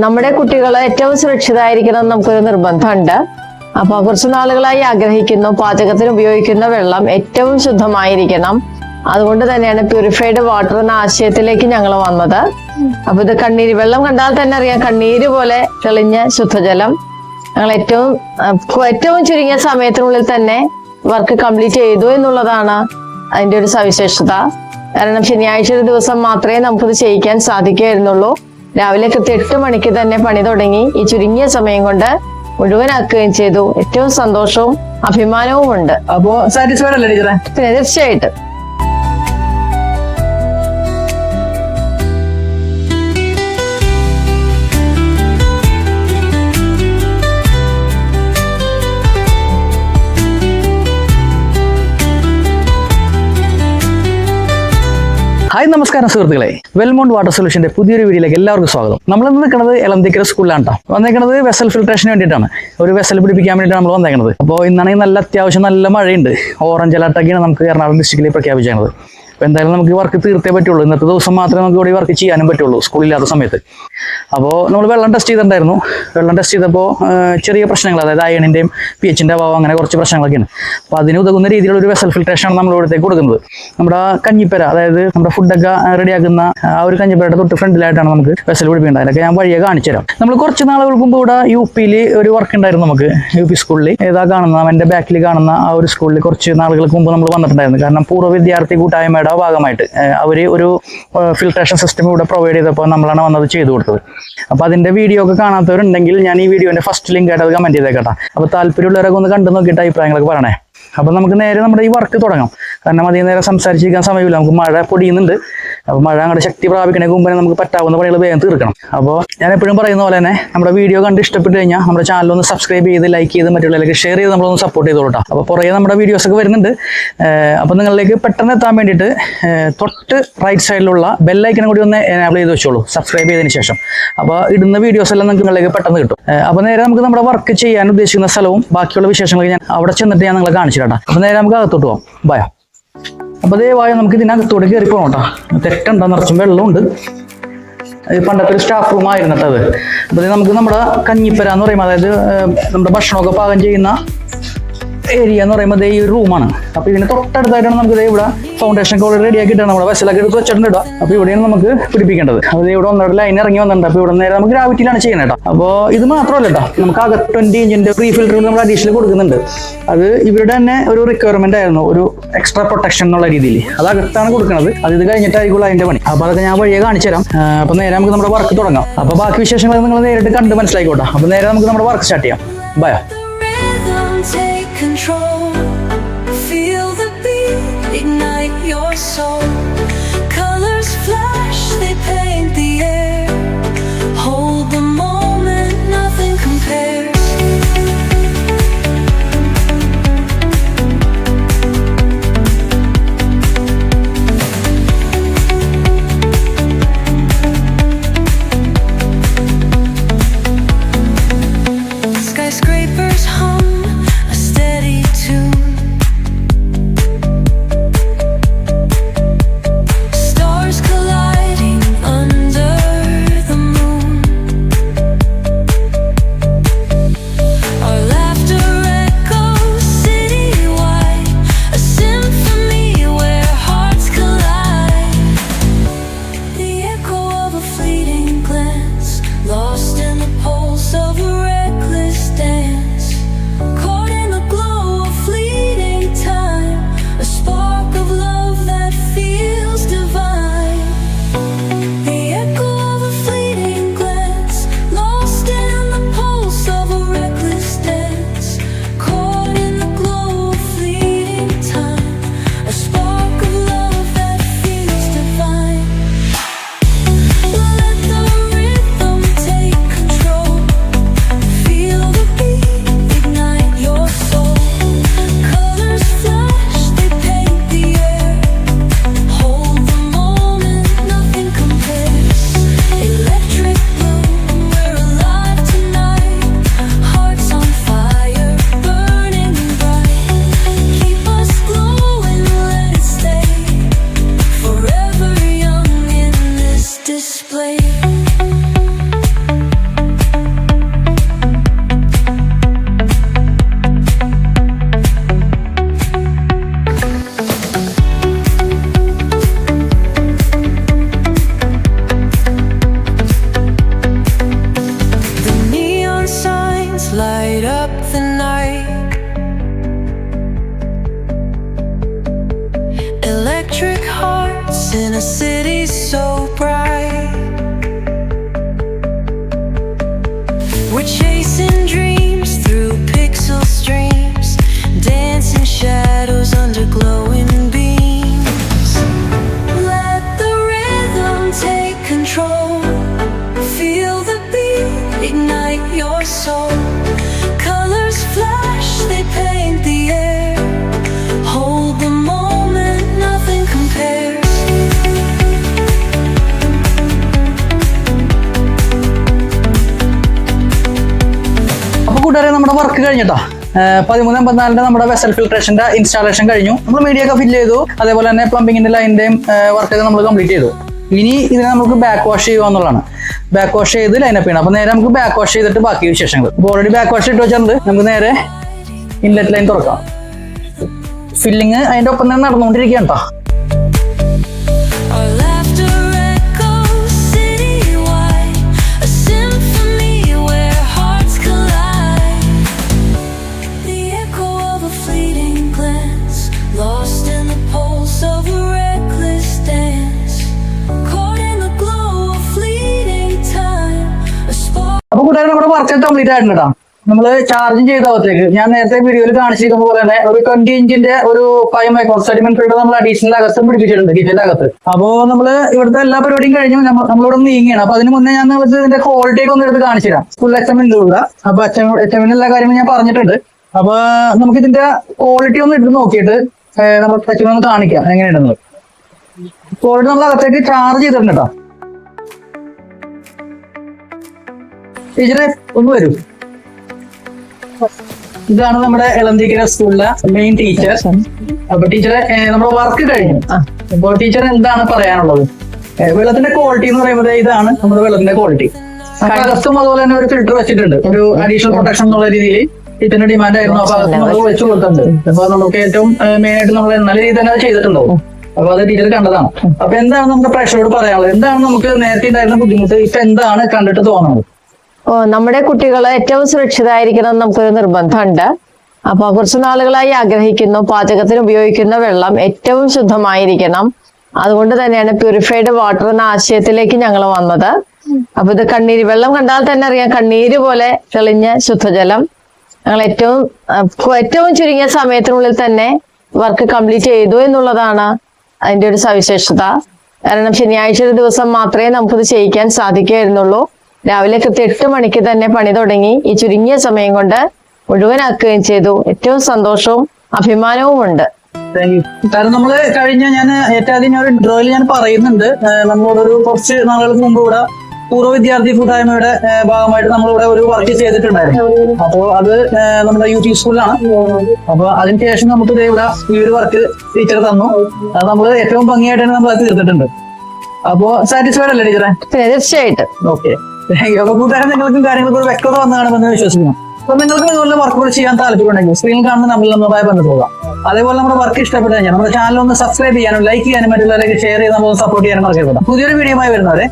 നമ്മുടെ കുട്ടികൾ ഏറ്റവും സുരക്ഷിതമായിരിക്കണം നമുക്കൊരു നിർബന്ധമുണ്ട്. അപ്പൊ കുറച്ച് നാളുകളായി ആഗ്രഹിക്കുന്നു പാചകത്തിന് ഉപയോഗിക്കുന്ന വെള്ളം ഏറ്റവും ശുദ്ധമായിരിക്കണം. അതുകൊണ്ട് തന്നെയാണ് പ്യൂരിഫൈഡ് വാട്ടർ എന്ന ആശയത്തിലേക്ക് ഞങ്ങൾ വന്നത്. അപ്പൊ ഇത് കണ്ണീര് വെള്ളം കണ്ടാൽ തന്നെ അറിയാം, കണ്ണീര് പോലെ തെളിഞ്ഞ ശുദ്ധജലം. ഞങ്ങൾ ഏറ്റവും ചുരുങ്ങിയ സമയത്തിനുള്ളിൽ തന്നെ വർക്ക് കംപ്ലീറ്റ് ചെയ്തു എന്നുള്ളതാണ് അതിന്റെ ഒരു സവിശേഷത. കാരണം ശനിയാഴ്ച ഒരു ദിവസം മാത്രമേ നമുക്കിത് ചെയ്യിക്കാൻ സാധിക്കുമായിരുന്നുള്ളൂ. രാവിലെ കൃത്യം 8 മണിക്ക് തന്നെ പണി തുടങ്ങി ഈ ചുരുങ്ങിയ സമയം കൊണ്ട് മുഴുവനാക്കുകയും ചെയ്തു. ഏറ്റവും സന്തോഷവും അഭിമാനവും ഉണ്ട്. അപ്പോ സാറ്റിസ്ഫൈഡ് അല്ലേ ടീച്ചറെ? പിന്നെ തീർച്ചയായിട്ടും. ഹായ്, നമസ്കാരം സുഹൃത്തുക്കളെ. വെൽമൗണ്ട് വാട്ടർ സൊല്യൂഷന്റെ പുതിയൊരു വീഡിയോയിലേക്ക് എല്ലാവർക്കും സ്വാഗതം. നമ്മൾ ഇന്ന് നിൽക്കുന്നത് എളന്തിക്കര സ്കൂളിലാണ് കേട്ടോ. വന്നേക്കുന്നത് വെസൽ ഫിൽട്രേഷന് വേണ്ടിയിട്ടാണ്. ഒരു വെസൽ പിടിപ്പിക്കാൻ വേണ്ടിയിട്ടാണ് നമ്മൾ വന്നേക്കുന്നത്. അപ്പോൾ ഇന്നാണെങ്കിൽ അത്യാവശ്യം നല്ല മഴയുണ്ട്. ഓറഞ്ച് അലർട്ടൊക്കെയാണ് നമുക്ക് എറണാകുളം ഡിസ്ട്രിക്റ്റിൽ പ്രഖ്യാപിച്ചത്. അപ്പോൾ എന്തായാലും നമുക്ക് വർക്ക് തീർത്തേ പറ്റുള്ളൂ. ഇന്നത്തെ ദിവസം മാത്രമേ നമുക്ക് ഇവിടെ വർക്ക് ചെയ്യാനും പറ്റുള്ളൂ, സ്കൂളില്ലാത്ത സമയത്ത്. അപ്പോൾ നമ്മൾ വെള്ളം ടെസ്റ്റ് ചെയ്തിട്ടുണ്ടായിരുന്നു. വെള്ളം ടെസ്റ്റ് ചെയ്തപ്പോൾ ചെറിയ പ്രശ്നങ്ങൾ, അതായത് അയണിൻ്റെയും pH-ൻ്റെ അഭാവം, അങ്ങനെ കുറച്ച് പ്രശ്നങ്ങളൊക്കെയാണ്. അപ്പോൾ അതിന് ഉതകുന്ന രീതിയിലുള്ള ഒരു വെസൽ ഫിൽട്രേഷനാണ് നമ്മൾ ഇവിടത്തേക്ക് കൊടുക്കുന്നത്. നമ്മുടെ കഞ്ഞിപ്പര, അതായത് നമ്മുടെ ഫുഡൊക്കെ റെഡിയാക്കുന്ന ആ ഒരു കഞ്ഞിപ്പരയുടെ തൊട്ട് ഫ്രണ്ടിലായിട്ടാണ് നമുക്ക് വെസൽ പിടിപ്പിക്കേണ്ടത്. അതിലൊക്കെ ഞാൻ വഴിയെ കാണിച്ചു തരാം. നമ്മൾ കുറച്ച് നാളുകൾക്ക് മുമ്പ് ഇവിടെ UP-യിൽ ഒരു വർക്ക് ഉണ്ടായിരുന്നു നമുക്ക്. UP സ്കൂളിൽ ഏതാ കാണുന്ന എൻ്റെ ബാക്കിൽ കാണുന്ന ആ ഒരു സ്കൂളിൽ കുറച്ച് നാളുകൾക്ക് മുമ്പ് നമ്മൾ വന്നിട്ടുണ്ടായിരുന്നു. കാരണം പൂർവ്വ വിദ്യാർത്ഥി കൂട്ടായ്മയുടെ ഭാഗമായിട്ട് അവർ ഒരു ഫിൽട്രേഷൻ സിസ്റ്റം ഇവിടെ പ്രൊവൈഡ് ചെയ്തപ്പോൾ നമ്മളാണ് വന്നത് ചെയ്തു കൊടുത്തത്. അപ്പോൾ അതിൻ്റെ വീഡിയോ ഒക്കെ കാണാത്തവരുണ്ടെങ്കിൽ ഞാൻ ഈ വീഡിയോൻ്റെ ഫസ്റ്റ് ലിങ്ക് ആയിട്ട് അത് കമൻറ്റ് ചെയ്തേക്കട്ടെ. അപ്പോൾ താല്പര്യമുള്ളവരൊക്കെ ഒന്ന് കണ്ടു നോക്കിയിട്ട് അഭിപ്രായങ്ങളൊക്കെ പറയണേ. അപ്പോൾ നമുക്ക് നേരെ നമ്മുടെ ഈ വർക്ക് തുടങ്ങാം. കാരണം അധികം നേരം സംസാരിച്ചിരിക്കാൻ സമയമില്ല. നമുക്ക് മഴ പൊടിയുന്നുണ്ട്. അപ്പോൾ മഴ അങ്ങോട്ട് ശക്തി പ്രാപിക്കണേക്ക് മുമ്പേ നമുക്ക് പറ്റാവുന്ന പണികൾ വേഗം തീർക്കണം. അപ്പോൾ ഞാൻ എപ്പോഴും പറയുന്ന പോലെ തന്നെ നമ്മുടെ വീഡിയോ കണ്ട് ഇഷ്ടപ്പെട്ട് കഴിഞ്ഞാൽ നമ്മുടെ ചാനൽ ഒന്ന് സബ്സ്ക്രൈബ് ചെയ്ത് ലൈക്ക് ചെയ്ത് മറ്റുള്ളവർക്ക് ഷെയർ ചെയ്ത് നമ്മളൊന്ന് സപ്പോർട്ട് ചെയ്തോളൂ. അപ്പോൾ പുറകെ നമ്മുടെ വീഡിയോസൊക്കെ വരുന്നുണ്ട്. അപ്പോൾ നിങ്ങളിലേക്ക് പെട്ടെന്ന് എത്താൻ വേണ്ടിയിട്ട് തൊട്ട് റൈറ്റ് സൈഡിലുള്ള ബെല്ലൈക്കനും കൂടി ഒന്ന് എനേബിൾ ചെയ്ത് വെച്ചോളൂ, സബ്സ്ക്രൈബ് ചെയ്തതിന് ശേഷം. അപ്പോൾ ഇടുന്ന വീഡിയോസ് എല്ലാം നിങ്ങളിലേക്ക് പെട്ടെന്ന് കിട്ടും. അപ്പോൾ നേരെ നമുക്ക് നമ്മുടെ വർക്ക് ചെയ്യാൻ ഉദ്ദേശിക്കുന്ന സ്ഥലവും ബാക്കിയുള്ള വിശേഷങ്ങളൊക്കെ ഞാൻ അവിടെ ചെന്നിട്ട് ഞാൻ നിങ്ങളെ കാണിച്ചു തരാം. അപ്പോൾ നേരെ നമുക്ക് അകത്തോട്ട് പോകാം. ബയ. അപ്പോൾ ദയവായി നമുക്ക് ഇതിനകത്തോടെ കയറി പോകണം കേട്ടോ. തെറ്റുണ്ടോ, നിറച്ചും വെള്ളമുണ്ട്. പണ്ടത്തെ ഒരു സ്റ്റാഫ് റൂം ആയിരുന്നു കേട്ടോ അത്. അപ്പോൾ നമുക്ക് നമ്മുടെ കഞ്ഞിപ്പര എന്ന് പറയുമ്പോൾ, അതായത് നമ്മുടെ ഭക്ഷണമൊക്കെ പാകം ചെയ്യുന്ന ഏരിയ എന്ന് പറയുമ്പോൾ ഈ ഒരു റൂമാണ്. അപ്പോൾ ഇതിന് തൊട്ടടുത്തായിട്ടാണ് നമുക്ക് ഇവിടെ ഫൗണ്ടേഷൻ ഒക്കെ റെഡി ആക്കിയിട്ടാണ് നമ്മുടെ വെസലൊക്കെ എടുത്ത് വെച്ചിട്ടുണ്ട്. അപ്പോൾ ഇവിടെയാണ് നമുക്ക് പിടിപ്പിക്കേണ്ടത്. അപ്പോൾ ഇവിടെ ഒന്നോടെ ലൈൻ ഇറങ്ങി വന്നിട്ടുണ്ട്. അപ്പോൾ ഇവിടെ നേരെ നമുക്ക് ഗ്രാവിറ്റിയിലാണ് ചെയ്യുന്നത് കേട്ടോ. അപ്പോൾ ഇത് മാത്രമല്ല കേട്ടോ, നമുക്ക് അകത്ത് 20 ഇഞ്ചിൻ്റെ പ്രീ ഫിൽറ്റർ നമ്മൾ അഡീഷണൽ കൊടുക്കുന്നുണ്ട്. അത് ഇവരുടെ തന്നെ ഒരു റിക്വയർമെന്റ് ആയിരുന്നു, ഒരു എക്സ്ട്രാ പ്രൊട്ടക്ഷൻ എന്നുള്ള രീതിയിൽ. അത് അകത്താണ് കൊടുക്കുന്നത്. അത് ഇത് കഴിഞ്ഞിട്ടായിരിക്കും അതിൻ്റെ പണി. അപ്പോൾ അതൊക്കെ ഞാൻ വഴിയെ കാണിച്ചു തരാം. അപ്പോൾ നേരെ നമുക്ക് നമ്മുടെ വർക്ക് തുടങ്ങാം. അപ്പോൾ ബാക്കി വിശേഷങ്ങൾ നിങ്ങൾ നേരിട്ട് കണ്ട് മനസ്സിലായിക്കോട്ടെ. അപ്പോൾ നേരെ നമുക്ക് നമ്മുടെ വർക്ക് സ്റ്റാർട്ട് ചെയ്യാം. By. Take control, feel the beat, ignite your soul. Colors flash, they paint the air. Hold the moment, nothing compares. Skyscrapers hum, a steady tune. soul. Colors flash, they paint the air. Hold the moment, nothing compares. അപ്പൊ കൂട്ടുകാരെ നമ്മുടെ work കഴിഞ്ഞിട്ടാ 13-54 നമ്മുടെ vessel ഫിൽട്രേഷന്റെ installation കഴിഞ്ഞു. നമ്മൾ media ഒക്കെ fill ചെയ്തു. അതേപോലെ തന്നെ പ്ലംബിങ്ങിന്റെ ലൈനിന്റെയും വർക്കൊക്കെ നമ്മൾ കംപ്ലീറ്റ് ചെയ്തു. ഇനി ഇതിനെ നമുക്ക് ബാക്ക് വാഷ് ചെയ്യുക എന്നുള്ളതാണ്. ബാക്ക് വാഷ് ചെയ്ത് ലൈനപ്പ് ചെയ്യണം. അപ്പൊ നേരെ നമുക്ക് ബാക്ക് വാഷ് ചെയ്തിട്ട് ബാക്കി വിശേഷങ്ങൾ. അപ്പോൾ ഓൾറെഡി ബാക്ക് വാഷ് ഇട്ട് വെച്ചിട്ടുണ്ട്. നമുക്ക് നേരെ ഇൻലെറ്റ് ലൈൻ തുറക്കാം. ഫില്ലിങ് അതിന്റെ ഒപ്പം തന്നെ നടന്നുകൊണ്ടിരിക്കുകയാണ് കേട്ടോ. Our laughter echoes citywide, a symphony where hearts collide. The echo of a fleeting glance, lost in the pulse of a reckless dance, caught in the glow of fleeting time, a spark. അപ്പൊ കൂട്ടുകാരെ നമ്മുടെ work complete ആയിട്ടുണ്ട് കേട്ടോ. നമ്മള് charging ചെയ്തപ്പോഴത്തേക്ക് ഞാൻ നേരത്തെ വീഡിയോയിൽ കാണിച്ചിരിക്കുന്ന പോലെ തന്നെ ഒരു 20 ഇഞ്ചിന്റെ ഒരു 5 മൈക്രോ സെഡിമെന്റ് ഫിൽറ്റർ നമ്മൾ അഡീഷണൽ അകത്തും പിടിപ്പിച്ചിട്ടുണ്ട് കിച്ചന്റെ അകത്ത്. അപ്പോ നമ്മള് ഇവിടുത്തെ എല്ലാ പരിപാടിയും കഴിഞ്ഞു. നമ്മളിവിടെ നീങ്ങുകയാണ്. അപ്പൊ അതിന് മുന്നേ ഞാൻ നിങ്ങൾക്ക് ഇതിന്റെ ക്വാളിറ്റി ഒക്കെ ഒന്ന് എടുത്ത് കാണിച്ചു തരാം. ഫുൾ HML ഉള്ള. അപ്പൊ HML എല്ലാ കാര്യങ്ങളും ഞാൻ പറഞ്ഞിട്ടുണ്ട്. അപ്പൊ നമുക്ക് ഇതിന്റെ ക്വാളിറ്റി ഒന്ന് എടുത്ത് നോക്കിയിട്ട് നമ്മൾ ഒന്ന് കാണിക്കാം എങ്ങനെയുണ്ടെന്ന്. ക്വാളിറ്റി നമ്മൾ അകത്തേക്ക് ചാർജ് ചെയ്തിട്ടുണ്ട് കേട്ടോ. ടീച്ചറെ ഒന്ന് വരൂ. ഇതാണ് നമ്മുടെ എളന്തിക്കര സ്കൂളിലെ മെയിൻ ടീച്ചർ. അപ്പൊ ടീച്ചറെ നമ്മുടെ വർക്ക് കഴിഞ്ഞു. അപ്പൊ ടീച്ചർ എന്താണ് പറയാനുള്ളത്? വെള്ളത്തിന്റെ ക്വാളിറ്റി എന്ന് പറയുമ്പോൾ ഇതാണ് നമ്മുടെ വെള്ളത്തിന്റെ ക്വാളിറ്റി. അകത്തും അതുപോലെ തന്നെ ഒരു ഫിൽറ്റർ വെച്ചിട്ടുണ്ട്. ഒരു അഡീഷണൽ പ്രൊട്ടക്ഷൻ എന്നുള്ള രീതിയിൽ ടീച്ചറിന്റെ ഡിമാൻഡ് ആയിരുന്നു. അപ്പൊ അകത്ത് നമ്മൾ വെച്ച് കൊടുത്തിട്ടുണ്ട്. അപ്പൊ നമുക്ക് ഏറ്റവും മെയിൻ ആയിട്ട് നമ്മൾ നല്ല രീതിയിൽ തന്നെ അത് ചെയ്തിട്ടുണ്ടാവും. അപ്പൊ അത് ടീച്ചർ കണ്ടതാണ്. അപ്പൊ എന്താണ് നമ്മുടെ പ്രേക്ഷകരോട് പറയാനുള്ളത്? എന്താണ് നമുക്ക് നേരത്തെ ഉണ്ടായിരുന്ന ബുദ്ധിമുട്ട് ഇപ്പൊ എന്താണ് കണ്ടിട്ട് തോന്നുന്നത്? നമ്മുടെ കുട്ടികൾ ഏറ്റവും സുരക്ഷിതമായിരിക്കണം നമുക്കൊരു നിർബന്ധമുണ്ട്. അപ്പൊ കുറച്ച് നാളുകളായി ആഗ്രഹിക്കുന്നു പാചകത്തിന് ഉപയോഗിക്കുന്ന വെള്ളം ഏറ്റവും ശുദ്ധമായിരിക്കണം. അതുകൊണ്ട് തന്നെയാണ് പ്യൂരിഫൈഡ് വാട്ടർ എന്ന ആശയത്തിലേക്ക് ഞങ്ങൾ വന്നത്. അപ്പൊ ഇത് കണ്ണീര് വെള്ളം കണ്ടാൽ തന്നെ അറിയാം, കണ്ണീര് പോലെ തെളിഞ്ഞ ശുദ്ധജലം. ഞങ്ങൾ ഏറ്റവും ചുരുങ്ങിയ സമയത്തിനുള്ളിൽ തന്നെ വർക്ക് കംപ്ലീറ്റ് ചെയ്തു എന്നുള്ളതാണ് അതിന്റെ ഒരു സവിശേഷത. കാരണം ശനിയാഴ്ച ഒരു ദിവസം മാത്രമേ നമുക്കിത് ചെയ്യിക്കാൻ സാധിക്കുമായിരുന്നുള്ളൂ. രാവിലെ കൃത്യം 8 മണിക്ക് തന്നെ പണി തുടങ്ങി ഈ ചുരുങ്ങിയ സമയം കൊണ്ട് മുഴുവനാക്കുകയും ചെയ്തു. ഏറ്റവും സന്തോഷവും അഭിമാനവും ഉണ്ട്. കാരണം നമ്മള് കഴിഞ്ഞ ഞാൻ ഏറ്റവും ആദ്യം ഒരു ഡ്രോയിൽ ഞാൻ പറയുന്നുണ്ട്, നമ്മളോടൊരു കുറച്ച് നാളുകൾക്ക് മുമ്പ് ഇവിടെ പൂർവ്വ വിദ്യാർത്ഥി കൂട്ടായ്മയുടെ ഭാഗമായിട്ട് നമ്മളിവിടെ ഒരു വർക്ക് ചെയ്തിട്ടുണ്ടായിരുന്നു. അപ്പോൾ അത് നമ്മുടെ UT സ്കൂളിലാണ്. അപ്പൊ അതിനുശേഷം നമുക്ക് ഇവിടെ ഈ ഒരു വർക്ക് ടീച്ചർ തന്നു. അത് നമ്മൾ ഏറ്റവും ഭംഗിയായിട്ടാണ് നമ്മൾ അത് തീർത്തിട്ടുണ്ട്. അപ്പോ സാറ്റിസ്ഫൈഡ് അല്ലേ ടീച്ചറെ? തീർച്ചയായിട്ടും. ഓക്കെ, അപ്പൊ കൂട്ടുകാരെ നിങ്ങൾക്കും കാര്യങ്ങൾക്ക് ഒരു വ്യക്തത വന്നു കാണുമെന്ന് വിശ്വസിക്കുന്നു. അപ്പൊ നിങ്ങൾക്ക് ഇതുപോലെ വർക്കുകൾ ചെയ്യാൻ താല്പര്യമുണ്ടെങ്കിൽ സ്ക്രീനിൽ കാണുന്ന നമ്പറിൽ നമ്മളായി ബന്ധപ്പെടുക. അതേപോലെ നമ്മുടെ വർക്ക് ഇഷ്ടപ്പെട്ടു കഴിഞ്ഞാൽ നമ്മുടെ ചാനൽ ഒന്ന് സബ്സ്ക്രൈബ് ചെയ്യാനും ലൈക്ക് ചെയ്യാനും മറ്റുള്ളവരേക്ക് ഷെയർ ചെയ്ത് നമ്മൾ സപ്പോർട്ട് ചെയ്യാനും മറക്കരുത്. പുതിയൊരു വീഡിയോയുമായി വരുന്നവരെ